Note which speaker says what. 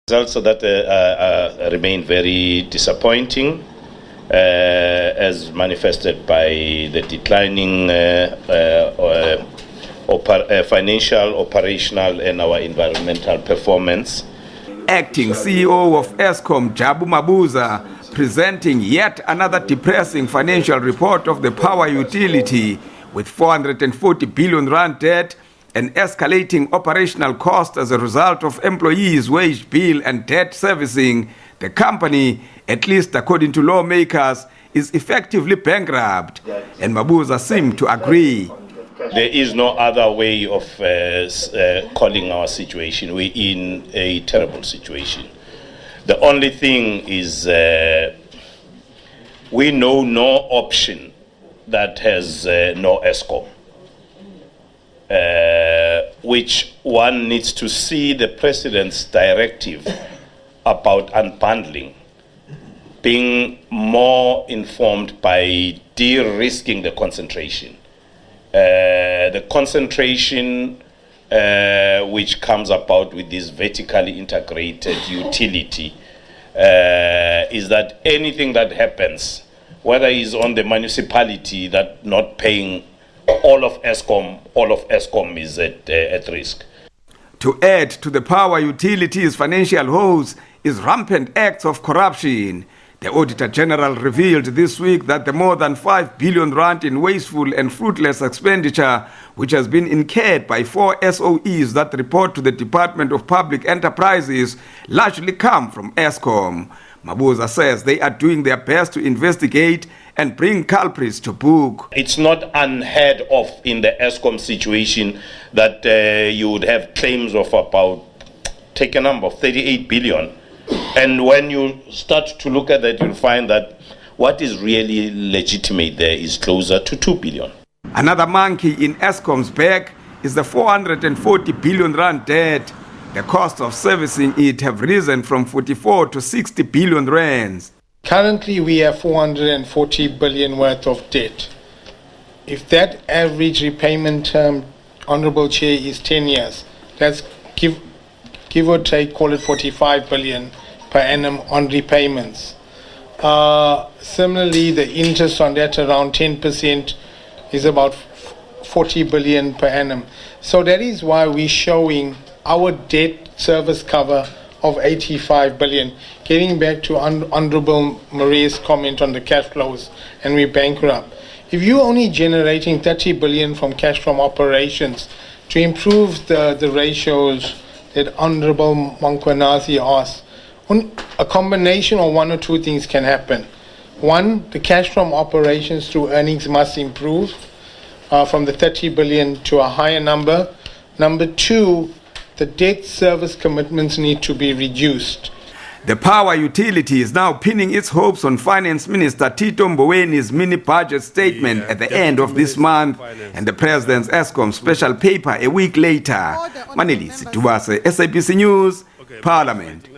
Speaker 1: Results that remain very disappointing, as manifested by the declining financial, operational, and our environmental performance.
Speaker 2: Acting CEO of Eskom, Jabu Mabuza, presenting yet another depressing financial report of the power utility with 440 billion rand debt and escalating operational costs as a result of employees' wage bill and debt servicing. The company, at least according to lawmakers, is effectively bankrupt, and Mabuza seemed to agree.
Speaker 1: There is no other way of calling our situation. We're in a terrible situation. The only thing is we know no option that has no Eskom, which one needs to see the President's directive about unbundling being more informed by de-risking the concentration. The concentration which comes about with this vertically integrated utility is that anything that happens, whether it's on the municipality that not paying all of Eskom is at risk.
Speaker 2: To add to the power utility's financial woes is rampant acts of corruption. The Auditor General revealed this week that the more than 5 billion rand in wasteful and fruitless expenditure, which has been incurred by 4 SOEs that report to the Department of Public Enterprises, largely come from Eskom. Mabuza says they are doing their best to investigate and bring culprits to book.
Speaker 1: It's not unheard of in the Eskom situation that you would have claims of about, take a number, of 38 billion. And when you start to look at that, you'll find that what is really legitimate there is closer to 2 billion.
Speaker 2: Another monkey in Eskom's back is the 440 billion rand debt. The cost of servicing it have risen from 44 to 60 billion rands.
Speaker 3: Currently, we have 440 billion worth of debt. If that average repayment term, Honorable Chair, is 10 years, that's give or take, call it 45 billion per annum on repayments. Similarly, the interest on that, around 10%, is about 40 billion per annum. So that is why we're showing our debt service cover of 85 billion. Getting back to Honorable Maria's comment on the cash flows, and we're bankrupt. If you're only generating 30 billion from cash from operations to improve the ratios that Honorable Mankwanazi asked, a combination of one or two things can happen. One, the cash from operations through earnings must improve from the 30 billion to a higher number. Number two, the debt service commitments need to be reduced.
Speaker 2: The power utility is now pinning its hopes on Finance Minister Tito Mbowene's mini-budget statement at the end of this month and the President's Eskom special paper a week later. Manelisi Dubase, SABC News, Parliament.